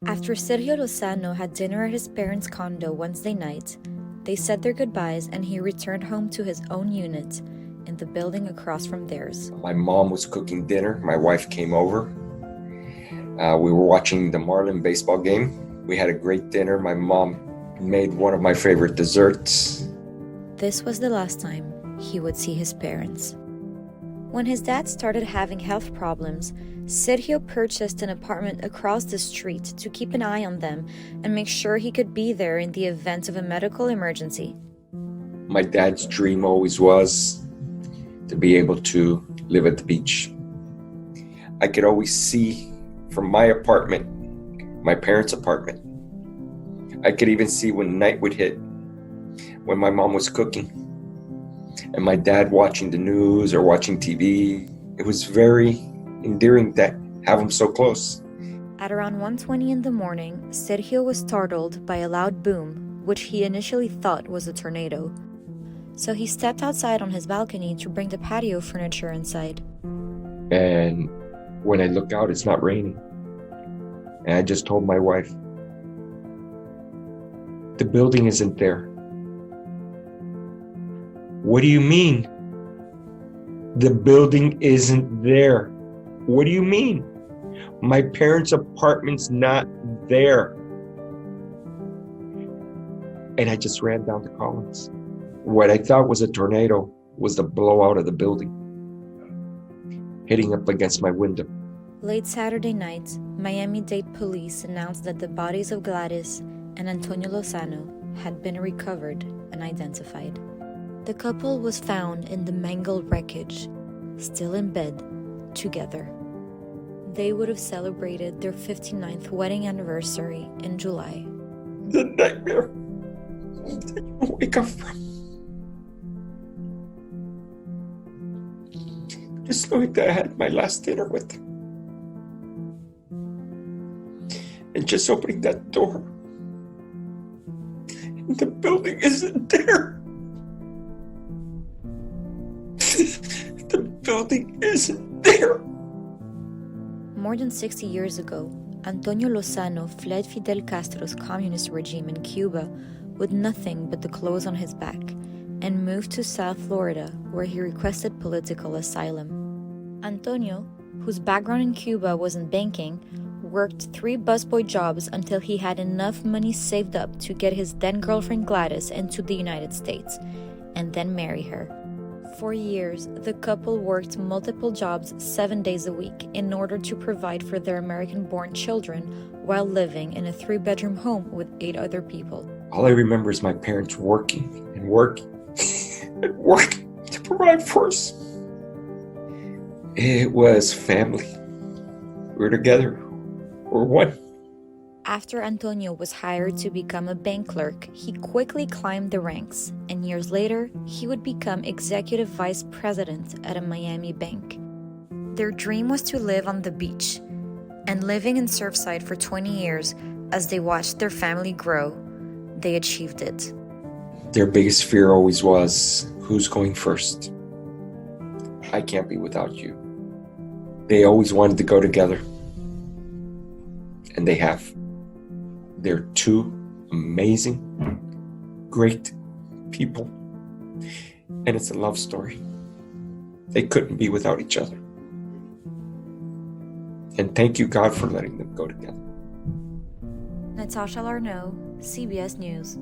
After Sergio Lozano had dinner at his parents' condo Wednesday night, they said their goodbyes and he returned home to his own unit in the building across from theirs. My mom was cooking dinner. My wife came over. We were watching the Marlin baseball game. We had a great dinner. My mom made one of my favorite desserts. This was the last time he would see his parents. When his dad started having health problems, Sergio purchased an apartment across the street to keep an eye on them and make sure he could be there in the event of a medical emergency. My dad's dream always was to be able to live at the beach. I could always see from my apartment, my parents' apartment. I could even see when night would hit, when my mom was cooking, and my dad watching the news or watching TV. It was very endearing to have him so close. At around 1:20 in the morning, Sergio was startled by a loud boom, which he initially thought was a tornado. So he stepped outside on his balcony to bring the patio furniture inside. And when I look out, it's not raining. And I just told my wife, the building isn't there. What do you mean? The building isn't there. What do you mean? My parents' apartment's not there. And I just ran down to Collins. What I thought was a tornado was the blowout of the building, hitting up against my window. Late Saturday night, Miami-Dade police announced that the bodies of Gladys and Antonio Lozano had been recovered and identified. The couple was found in the mangled wreckage, still in bed, together. They would have celebrated their 59th wedding anniversary in July. The nightmare that you wake up from. Just knowing that I had my last dinner with them. And just opening that door. And the building isn't there. The building isn't there. More than 60 years ago, Antonio Lozano fled Fidel Castro's communist regime in Cuba with nothing but the clothes on his back and moved to South Florida, where he requested political asylum. Antonio, whose background in Cuba was in banking, worked 3 busboy jobs until he had enough money saved up to get his then-girlfriend Gladys into the United States, and then marry her. For years, the couple worked multiple jobs 7 days a week in order to provide for their American-born children while living in a 3-bedroom home with 8 other people. All I remember is my parents working and working and working to provide for us. It was family. We were together. We're one. After Antonio was hired to become a bank clerk, he quickly climbed the ranks, and years later, he would become executive vice president at a Miami bank. Their dream was to live on the beach, and living in Surfside for 20 years as they watched their family grow, they achieved it. Their biggest fear always was, who's going first? I can't be without you. They always wanted to go together. And they have. They're 2 amazing, great people. And it's a love story. They couldn't be without each other. And thank you, God, for letting them go together. Natasha Larnaud, CBS News.